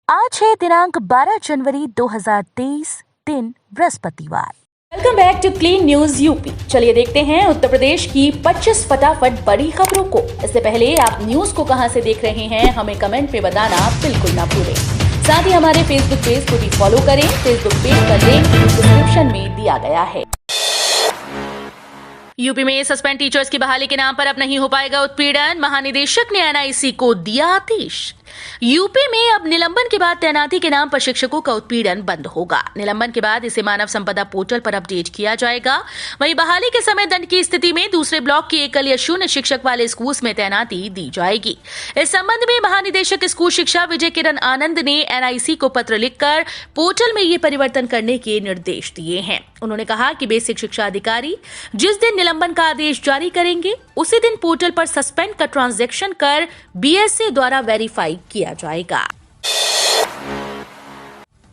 आज है दिनांक 12 जनवरी 2023, दिन बृहस्पतिवार। Welcome back to clean news UP. चलिए देखते हैं उत्तर प्रदेश की 25 फटाफट बड़ी खबरों को। इससे पहले आप न्यूज को कहां से देख रहे हैं हमें कमेंट में बताना बिल्कुल ना भूलें। साथ ही हमारे फेसबुक पेज को भी फॉलो करें। फेसबुक पेज का लिंक डिस्क्रिप्शन में दिया गया है। यूपी में सस्पेंड टीचर्स की बहाली के नाम पर अब नहीं हो पाएगा उत्पीड़न। महानिदेशक ने एनआईसी को दिया आदेश। यूपी में अब निलंबन के बाद तैनाती के नाम पर शिक्षकों का उत्पीड़न बंद होगा। निलंबन के बाद इसे मानव संपदा पोर्टल पर अपडेट किया जाएगा। वहीं बहाली के समय दंड की स्थिति में दूसरे ब्लॉक की एकल या शून्य शिक्षक वाले स्कूल में तैनाती दी जाएगी। इस संबंध में महानिदेशक स्कूल शिक्षा विजय किरण आनंद ने एनआईसी को पत्र लिखकर पोर्टल में ये परिवर्तन करने के निर्देश दिए हैं। उन्होंने कहा कि बेसिक शिक्षा अधिकारी जिस दिन निलंबन का आदेश जारी करेंगे उसी दिन पोर्टल पर सस्पेंड का ट्रांजैक्शन कर बीएसए द्वारा वेरीफाई किया जाएगा।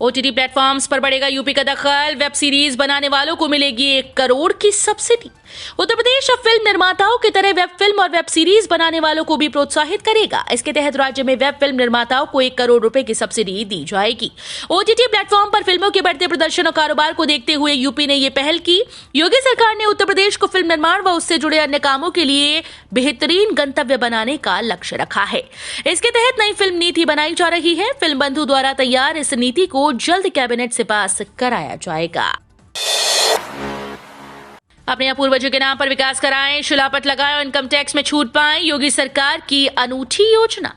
ओटीटी प्लेटफॉर्म्स पर बढ़ेगा यूपी का दखल। वेब सीरीज बनाने वालों को मिलेगी 1 करोड़ की सब्सिडी। उत्तर प्रदेश अब फिल्म निर्माताओं की तरह वेब फिल्म और वेब सीरीज बनाने वालों को भी प्रोत्साहित करेगा। इसके तहत राज्य में वेब फिल्म निर्माताओं को 1 करोड़ रुपए की सब्सिडी दी जाएगी। ओटीटी प्लेटफॉर्म पर फिल्मों के बढ़ते प्रदर्शन और कारोबार को देखते हुए यूपी ने ये पहल की। योगी सरकार ने उत्तर प्रदेश को फिल्म निर्माण व उससे जुड़े अन्य कामों के लिए बेहतरीन गंतव्य बनाने का लक्ष्य रखा है। इसके तहत नई फिल्म नीति बनाई जा रही है। फिल्म बंधु द्वारा तैयार इस नीति को जल्द कैबिनेट से पास कराया जाएगा। अपने पूर्वजों के नाम पर विकास कराएं, शिलापट लगाएं और इनकम टैक्स में छूट पाएं। योगी सरकार की अनूठी योजना।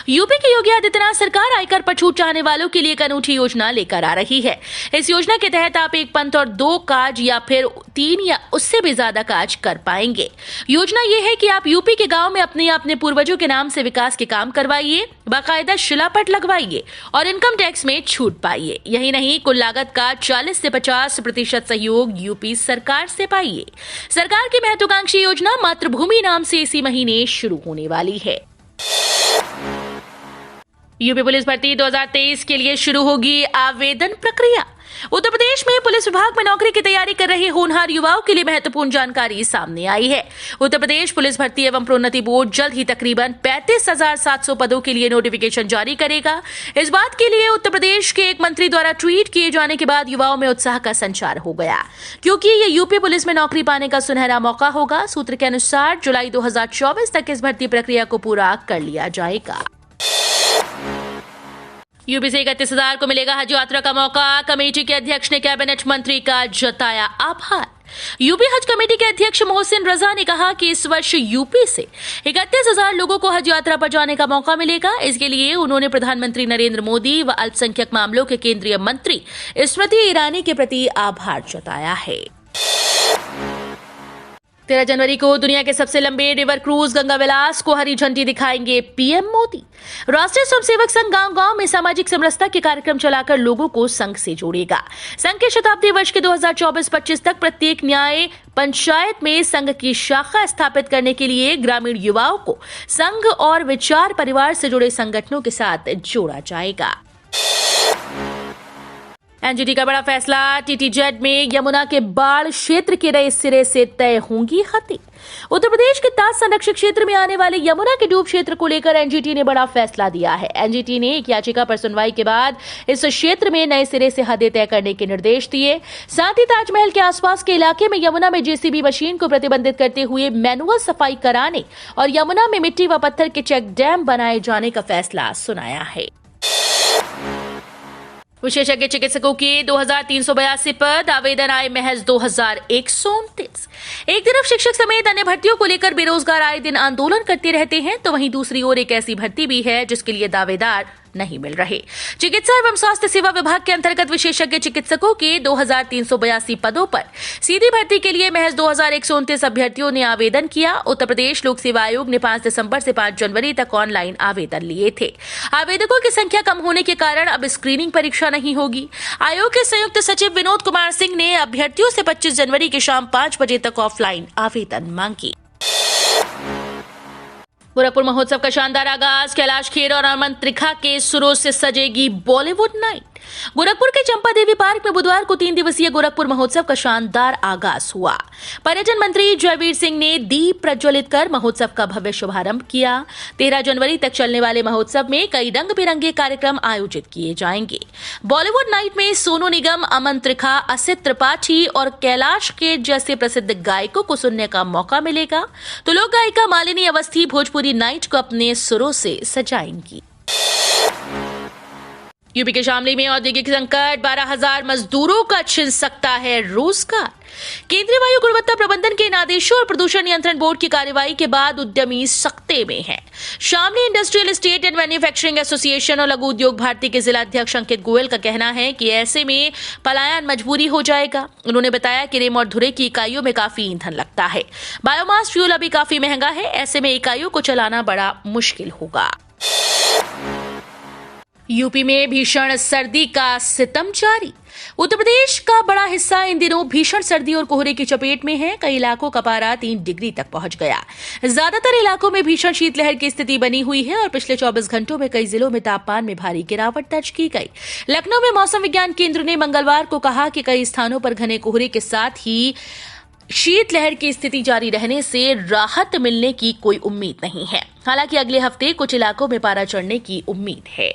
यूपी की योगी आदित्यनाथ सरकार आयकर पर छूट चाहने वालों के लिए एक अनूठी योजना लेकर आ रही है। इस योजना के तहत आप 1 पंथ और 2 काज या फिर 3 या उससे भी ज्यादा काज कर पाएंगे। योजना ये है कि आप यूपी के गांव में अपने पूर्वजों के नाम से विकास के काम करवाइए, बाकायदा शिलापट लगवाइए और इनकम टैक्स में छूट पाइए। यही नहीं, कुल लागत का 40 से 50% सहयोग यूपी सरकार से पाइए। सरकार की महत्वाकांक्षी योजना मातृभूमि नाम से इसी महीने शुरू होने वाली है। यूपी पुलिस भर्ती 2023 के लिए शुरू होगी आवेदन प्रक्रिया। उत्तर प्रदेश में पुलिस विभाग में नौकरी की तैयारी कर रहे होनहार युवाओं के लिए महत्वपूर्ण जानकारी सामने आई है। उत्तर प्रदेश पुलिस भर्ती एवं प्रोन्नति बोर्ड जल्द ही तकरीबन 35,700 पदों के लिए नोटिफिकेशन जारी करेगा। इस बात के लिए उत्तर प्रदेश के एक मंत्री द्वारा ट्वीट किए जाने के बाद युवाओं में उत्साह का संचार हो गया, क्योंकि ये यूपी पुलिस में नौकरी पाने का सुनहरा मौका होगा। सूत्र के अनुसार जुलाई 2024 तक इस भर्ती प्रक्रिया को पूरा कर लिया जाएगा। यूपी से 31,000 को मिलेगा हज यात्रा का मौका। कमेटी के अध्यक्ष ने कैबिनेट मंत्री का जताया आभार। यूपी हज कमेटी के अध्यक्ष मोहसिन रजा ने कहा कि इस वर्ष यूपी से 31,000 लोगों को हज यात्रा पर जाने का मौका मिलेगा। इसके लिए उन्होंने प्रधानमंत्री नरेंद्र मोदी व अल्पसंख्यक मामलों के केंद्रीय मंत्री स्मृति ईरानी के प्रति आभार जताया है। 13 जनवरी को दुनिया के सबसे लंबे रिवर क्रूज गंगा विलास को हरी झंडी दिखाएंगे पीएम मोदी। राष्ट्रीय स्वयंसेवक संघ गांव-गांव में सामाजिक समरसता के कार्यक्रम चलाकर लोगों को संघ से जोड़ेगा। संघ के शताब्दी वर्ष के 2024-25 तक प्रत्येक न्याय पंचायत में संघ की शाखा स्थापित करने के लिए ग्रामीण युवाओं को संघ और विचार परिवार से जुड़े संगठनों के साथ जोड़ा जाएगा। एनजीटी का बड़ा फैसला। टीटीजेड में यमुना के बाढ़ क्षेत्र के नए सिरे से तय होंगी हदें। उत्तर प्रदेश के ताज संरक्षित क्षेत्र में आने वाले यमुना के डूब क्षेत्र को लेकर एनजीटी ने बड़ा फैसला दिया है। एनजीटी ने एक याचिका पर सुनवाई के बाद इस क्षेत्र में नए सिरे से हदें तय करने के निर्देश दिए। साथ ही ताजमहल के आसपास के इलाके में यमुना में जेसीबी मशीन को प्रतिबंधित करते हुए मैनुअल सफाई कराने और यमुना में मिट्टी व पत्थर के चेक डैम बनाए जाने का फैसला सुनाया है। विशेषज्ञ चिकित्सकों के 2,382 पद, आवेदन आए महज 2,129। एक तरफ शिक्षक समेत अन्य भर्तियों को लेकर बेरोजगार आए दिन आंदोलन करते रहते हैं, तो वहीं दूसरी ओर एक ऐसी भर्ती भी है जिसके लिए दावेदार नहीं मिल रहे। चिकित्सा एवं स्वास्थ्य सेवा विभाग के अंतर्गत विशेषज्ञ चिकित्सकों के 2,382 पदों पर सीधी भर्ती के लिए महज 2,129 अभ्यर्थियों ने आवेदन किया। उत्तर प्रदेश लोक सेवा आयोग ने 5 दिसंबर से 5 जनवरी तक ऑनलाइन आवेदन लिए थे। आवेदकों की संख्या कम होने के कारण अब स्क्रीनिंग परीक्षा नहीं होगी। आयोग के संयुक्त सचिव विनोद कुमार सिंह ने अभ्यर्थियों से 25 जनवरी की शाम 5 बजे तक ऑफलाइन आवेदन मांगी। गोरखपुर महोत्सव का शानदार आगाज, कैलाश खेर और अमन त्रिखा के सुरों से सजेगी बॉलीवुड नाइट। गोरखपुर के चंपा देवी पार्क में बुधवार को 3 दिवसीय गोरखपुर महोत्सव का शानदार आगाज हुआ। पर्यटन मंत्री जयवीर सिंह ने दीप प्रज्वलित कर महोत्सव का भव्य शुभारंभ किया। 13 जनवरी तक चलने वाले महोत्सव में कई रंग बिरंगे कार्यक्रम आयोजित किए जाएंगे। बॉलीवुड नाइट में सोनू निगम, अमन त्रिखा, असित त्रिपाठी और कैलाश खेर जैसे प्रसिद्ध गायकों को सुनने का मौका मिलेगा, तो लोक गायिका मालिनी अवस्थी भोजपुरी नाइट को अपने सुरों से सजाएंगी। यूपी के शामली में औद्योगिक संकट, 12,000 मजदूरों का छिन सकता है रोजगार। केंद्रीय वायु गुणवत्ता प्रबंधन के इन आदेशों और प्रदूषण नियंत्रण बोर्ड की कार्रवाई के बाद उद्यमी सख्ते में हैं। Shamli industrial estate and manufacturing association और लघु उद्योग भारती के जिला अध्यक्ष अंकित गोयल का कहना है कि ऐसे में पलायन मजबूरी हो जाएगा। उन्होंने बताया कि रेम और धुरे की इकाइयों में काफी ईंधन लगता है। बायोमास फ्यूल अभी काफी महंगा है, ऐसे में इकाइयों को चलाना बड़ा मुश्किल होगा। यूपी में भीषण सर्दी का सितम जारी। उत्तर प्रदेश का बड़ा हिस्सा इन दिनों भीषण सर्दी और कोहरे की चपेट में है। कई इलाकों का पारा 3 डिग्री तक पहुंच गया। ज्यादातर इलाकों में भीषण शीतलहर की स्थिति बनी हुई है और पिछले 24 घंटों में कई जिलों में तापमान में भारी गिरावट दर्ज की गई। लखनऊ में मौसम विज्ञान केंद्र ने मंगलवार को कहा कि कई स्थानों पर घने कोहरे के साथ ही शीतलहर की स्थिति जारी रहने से राहत मिलने की कोई उम्मीद नहीं है। हालांकि अगले हफ्ते कुछ इलाकों में पारा चढ़ने की उम्मीद है।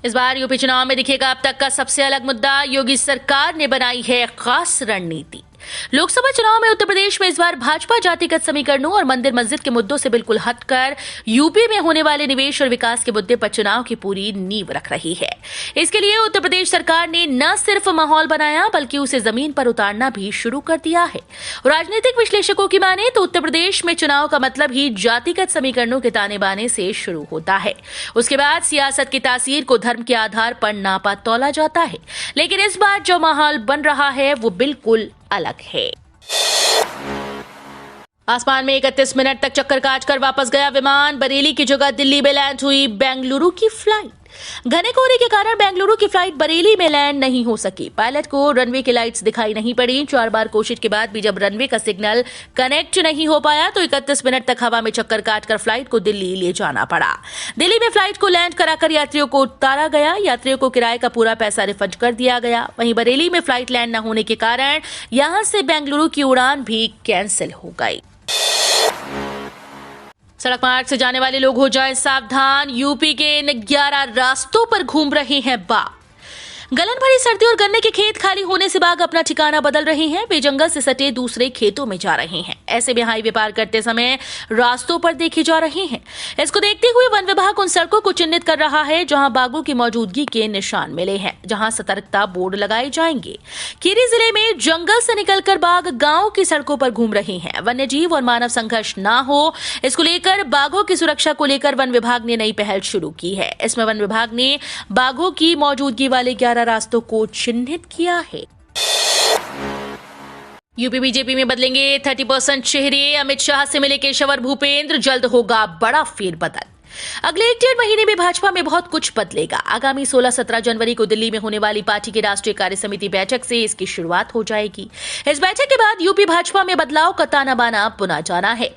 इस बार यूपी चुनाव में दिखेगा अब तक का सबसे अलग मुद्दा, योगी सरकार ने बनाई है खास रणनीति। लोकसभा चुनाव में उत्तर प्रदेश में इस बार भाजपा जातिगत समीकरणों और मंदिर मस्जिद के मुद्दों से बिल्कुल हटकर यूपी में होने वाले निवेश और विकास के मुद्दे पर चुनाव की पूरी नींव रख रही है। इसके लिए उत्तर प्रदेश सरकार ने न सिर्फ माहौल बनाया बल्कि उसे जमीन पर उतारना भी शुरू कर दिया है। राजनीतिक विश्लेषकों की माने तो उत्तर प्रदेश में चुनाव का मतलब ही जातिगत समीकरणों के ताने बाने से शुरू होता है। उसके बाद सियासत की तासीर को धर्म के आधार पर नापा तौला जाता है। लेकिन इस बार जो माहौल बन रहा है वो बिल्कुल अलग है। आसमान में 31 मिनट तक चक्कर काटकर वापस गया विमान। बरेली की जगह दिल्ली में लैंड हुई बेंगलुरु की फ्लाइट। घने कोहरे के कारण बेंगलुरु की फ्लाइट बरेली में लैंड नहीं हो सकी। पायलट को रनवे की लाइट्स दिखाई नहीं पड़ी। 4 बार कोशिश के बाद भी जब रनवे का सिग्नल कनेक्ट नहीं हो पाया तो 31 मिनट तक हवा में चक्कर काटकर फ्लाइट को दिल्ली ले जाना पड़ा। दिल्ली में फ्लाइट को लैंड कराकर यात्रियों को उतारा गया। यात्रियों को किराए का पूरा पैसा रिफंड कर दिया गया। वहीं बरेली में फ्लाइट लैंड न होने के कारण यहां से बेंगलुरु की उड़ान भी कैंसिल हो गई। सड़क मार्ग से जाने वाले लोग हो जाएं सावधान। यूपी के इन 11 रास्तों पर घूम रहे हैं बाघ। गलन भरी सर्दी और गन्ने के खेत खाली होने से बाघ अपना ठिकाना बदल रहे हैं। वे जंगल से सटे दूसरे खेतों में जा रहे हैं। ऐसे में हाईवे पार करते समय रास्तों पर देखे जा रहे हैं। इसको देखते हुए वन विभाग उन सड़कों को चिन्हित कर रहा है जहां बाघों की मौजूदगी के निशान मिले हैं, जहां सतर्कता बोर्ड लगाए जाएंगे। खीरी जिले में जंगल से निकलकर बाघ गांव की सड़कों पर घूम रहे हैं। वन्य जीव और मानव संघर्ष न हो, इसको लेकर बाघों की सुरक्षा को लेकर वन विभाग ने नई पहल शुरू की है। इसमें वन विभाग ने बाघों की मौजूदगी वाले 11 रास्तों को चिन्हित किया है। यूपी बीजेपी में बदलेंगे 30% चेहरे। अमित शाह से मिले केशव और भूपेंद्र, जल्द होगा बड़ा फेरबदल। अगले 1-1.5 महीने में भाजपा में बहुत कुछ बदलेगा। आगामी 16-17 जनवरी को दिल्ली में होने वाली पार्टी की राष्ट्रीय कार्य समिति बैठक से इसकी शुरुआत हो जाएगी। इस बैठक के बाद यूपी भाजपा में बदलाव का ताना बाना बुना जाना है।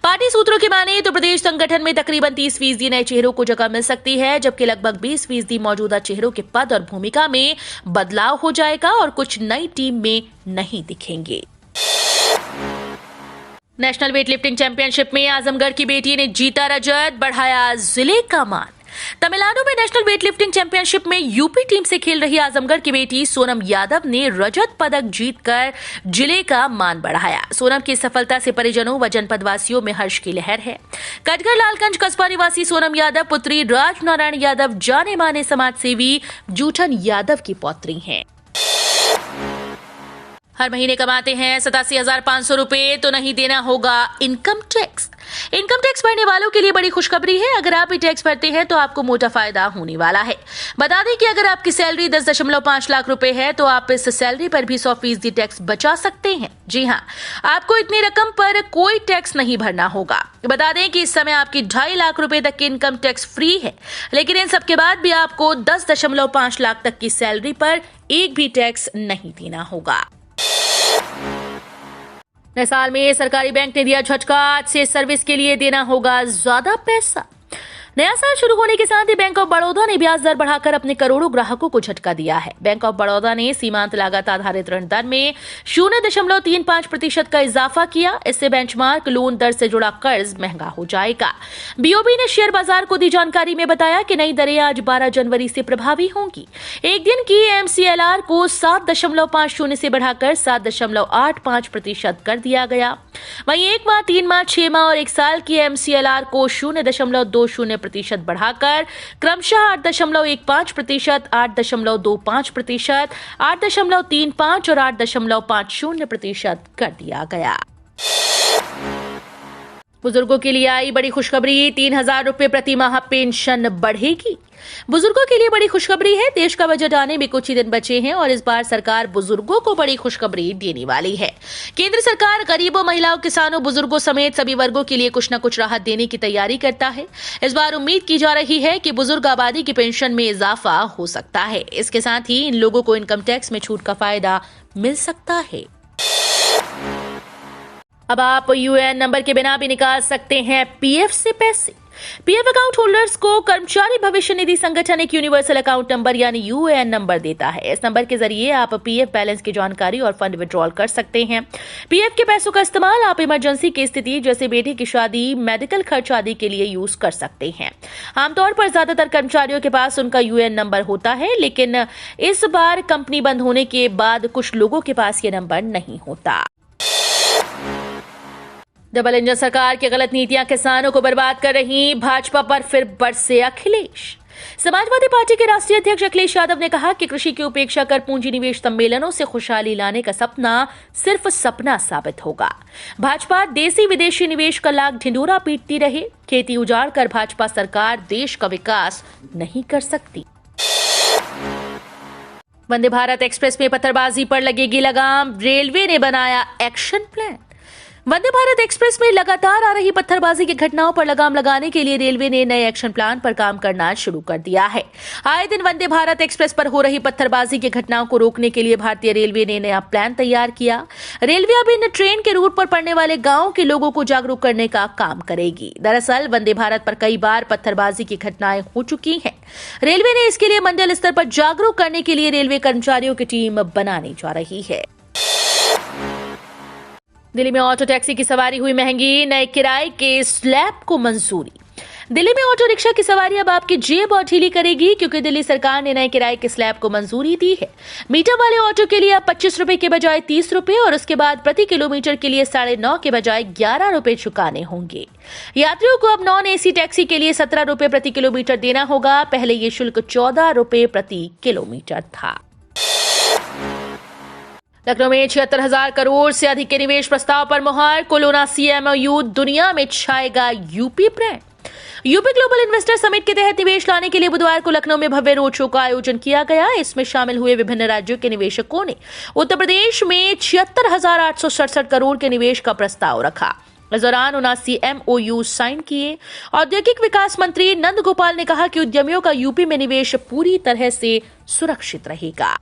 पार्टी सूत्रों की माने तो प्रदेश संगठन में तकरीबन 30% नए चेहरों को जगह मिल सकती है, जबकि लगभग 20% मौजूदा चेहरों के पद और भूमिका में बदलाव हो जाएगा और कुछ नई टीम में नहीं दिखेंगे। नेशनल वेट लिफ्टिंग चैंपियनशिप में आजमगढ़ की बेटी ने जीता रजत, बढ़ाया जिले का मान। तमिलनाडु में नेशनल वेट लिफ्टिंग चैंपियनशिप में यूपी टीम से खेल रही आजमगढ़ की बेटी सोनम यादव ने रजत पदक जीतकर जिले का मान बढ़ाया। सोनम की सफलता से परिजनों व जनपदवासियों में हर्ष की लहर है। कटघर लालगंज कस्बा निवासी सोनम यादव पुत्री राजनारायण यादव जाने माने समाजसेवी जूठन यादव की पौत्री हैं। हर महीने कमाते हैं 87,500 रुपए तो नहीं देना होगा इनकम टैक्स। इनकम टैक्स भरने वालों के लिए बड़ी खुशखबरी है। अगर आप भी टैक्स भरते हैं तो आपको मोटा फायदा होने वाला है। बता दें कि अगर आपकी सैलरी 10.5 लाख रुपए है तो आप इस सैलरी पर भी 100% टैक्स बचा सकते हैं। जी हाँ, आपको इतनी रकम पर कोई टैक्स नहीं भरना होगा। बता दें कि इस समय आपकी 2.5 लाख रुपए तक की इनकम टैक्स फ्री है, लेकिन इन सब के बाद भी आपको 10.5 लाख तक की सैलरी पर एक भी टैक्स नहीं देना होगा। नए साल में सरकारी बैंक ने दिया झटका, आज से सर्विस के लिए देना होगा ज्यादा पैसा। नया साल शुरू होने के साथ ही बैंक ऑफ बड़ौदा ने ब्याज दर बढ़ाकर अपने करोड़ों ग्राहकों को झटका दिया है। बैंक ऑफ बड़ौदा ने सीमांत लागत आधारित ऋण दर में 0.35% का इजाफा किया। इससे बेंचमार्क लोन दर से जुड़ा कर्ज महंगा हो जाएगा। बीओबी ने शेयर बाजार को दी जानकारी में बताया कि नई दरें आज 12 जनवरी से प्रभावी होंगी। एक दिन की MCLR को 7.50 से बढ़ाकर 7.85% कर दिया गया। वहीं 1 माह, 3 माह, 6 माह और 1 साल की MCLR को 0.20% बढ़ाकर क्रमशः 8.15%, 8.25%, 8.35% और 8.50% कर दिया गया। बुजुर्गों के लिए आई बड़ी खुशखबरी, 3,000 रुपए प्रति माह पेंशन बढ़ेगी। बुजुर्गों के लिए बड़ी खुशखबरी है। देश का बजट आने में कुछ ही दिन बचे हैं और इस बार सरकार बुजुर्गों को बड़ी खुशखबरी देने वाली है। केंद्र सरकार गरीबों, महिलाओं, किसानों, बुजुर्गों समेत सभी वर्गों के लिए कुछ न कुछ राहत देने की तैयारी करता है। इस बार उम्मीद की जा रही है कि बुजुर्ग आबादी की पेंशन में इजाफा हो सकता है। इसके साथ ही इन लोगों को इनकम टैक्स में छूट का फायदा मिल सकता है। अब आप यूएएन नंबर के बिना भी निकाल सकते हैं पीएफ से पैसे। पीएफ अकाउंट होल्डर्स को कर्मचारी भविष्य निधि संगठन एक यूनिवर्सल अकाउंट नंबर यानी यूएएन नंबर देता है। इस नंबर के जरिए आप पीएफ बैलेंस की जानकारी और फंड विड्रॉल कर सकते हैं। पीएफ के पैसों का इस्तेमाल आप इमरजेंसी की स्थिति जैसे बेटे की शादी, मेडिकल खर्च आदि के लिए यूज कर सकते हैं। आमतौर पर ज्यादातर कर्मचारियों के पास उनका यूएएन नंबर होता है, लेकिन इस बार कंपनी बंद होने के बाद कुछ लोगों के पास ये नंबर नहीं होता। डबल इंजन सरकार की गलत नीतियां किसानों को बर्बाद कर रही, भाजपा पर फिर बरसे अखिलेश। समाजवादी पार्टी के राष्ट्रीय अध्यक्ष अखिलेश यादव ने कहा कि कृषि की उपेक्षा कर पूंजी निवेश सम्मेलनों से खुशहाली लाने का सपना सिर्फ सपना साबित होगा। भाजपा देसी विदेशी निवेश का लाख ढिंडोरा पीटती रहे, खेती उजाड़ कर भाजपा सरकार देश का विकास नहीं कर सकती। वंदे भारत एक्सप्रेस में पत्थरबाजी पर लगेगी लगाम, रेलवे ने बनाया action plan. Vande Bharat express में लगातार आ रही पत्थरबाजी की घटनाओं पर लगाम लगाने के लिए रेलवे ने नए एक्शन प्लान पर काम करना शुरू कर दिया है। आए दिन वंदे भारत एक्सप्रेस पर हो रही पत्थरबाजी की घटनाओं को रोकने के लिए भारतीय रेलवे ने नया प्लान तैयार किया। रेलवे अब इन ट्रेन के रूट पर पड़ने वाले गांवों के लोगों को जागरूक करने का काम करेगी। दरअसल वंदे भारत पर कई बार पत्थरबाजी की घटनाएं हो चुकी हैं। रेलवे ने इसके लिए मंडल स्तर पर जागरूक करने के लिए रेलवे कर्मचारियों की टीम बनाने जा रही है। दिल्ली में ऑटो टैक्सी की सवारी हुई महंगी, नए किराए के स्लैब को मंजूरी। दिल्ली में ऑटो रिक्शा की सवारी अब आपकी जेब और ढीली करेगी, क्योंकि दिल्ली सरकार ने नए किराए के स्लैब को मंजूरी दी है। मीटर वाले ऑटो के लिए अब 25 रुपए के बजाय 30 रुपए और उसके बाद प्रति किलोमीटर के लिए 9.5 के बजाय 11 रुपए चुकाने होंगे। यात्रियों को अब नॉन एसी टैक्सी के लिए 17 रुपए प्रति किलोमीटर देना होगा। पहले ये शुल्क 14 रुपए प्रति किलोमीटर था। लखनऊ में 76,000 करोड़ से अधिक के निवेश प्रस्ताव पर मुहर, कोलोना CMOU, दुनिया में छाएगा UP brand. UP global investor summit के तहत निवेश लाने के लिए बुधवार को लखनऊ में भव्य रोड शो का आयोजन किया गया। इसमें शामिल हुए विभिन्न राज्यों के निवेशकों ने उत्तर प्रदेश में 76,867 करोड़ के निवेश का प्रस्ताव रखा। इस दौरान 79 MOU साइन किए। औद्योगिक विकास मंत्री नंद गोपाल ने कहा कि उद्यमियों का यूपी में निवेश पूरी तरह से सुरक्षित रहेगा।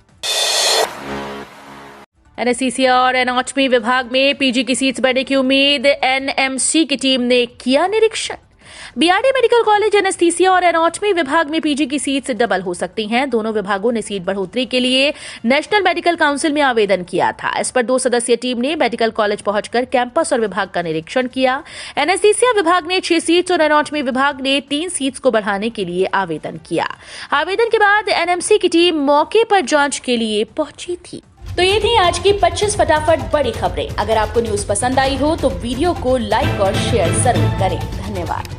एनएससीसी और एनाटॉमी विभाग में पीजी की सीट्स बढ़ने की उम्मीद, एनएमसी की टीम ने किया निरीक्षण। बीआरडी मेडिकल कॉलेज एनेस्थीसिया और एनाटॉमी विभाग में पीजी की सीट्स डबल हो सकती हैं। दोनों विभागों ने सीट बढ़ोतरी के लिए नेशनल मेडिकल काउंसिल में आवेदन किया था। इस पर 2 सदस्यीय टीम ने मेडिकल कॉलेज पहुंचकर कैंपस और विभाग का निरीक्षण किया। एनेस्थीसिया विभाग ने 6 सीट्स और एनाटॉमी विभाग ने 3 सीट्स को बढ़ाने के लिए आवेदन किया। आवेदन के बाद एनएमसी की टीम मौके पर जांच के लिए पहुंची थी। तो ये थी आज की 25 फटाफट बड़ी खबरें। अगर आपको न्यूज पसंद आई हो तो वीडियो को लाइक और शेयर जरूर करें। धन्यवाद।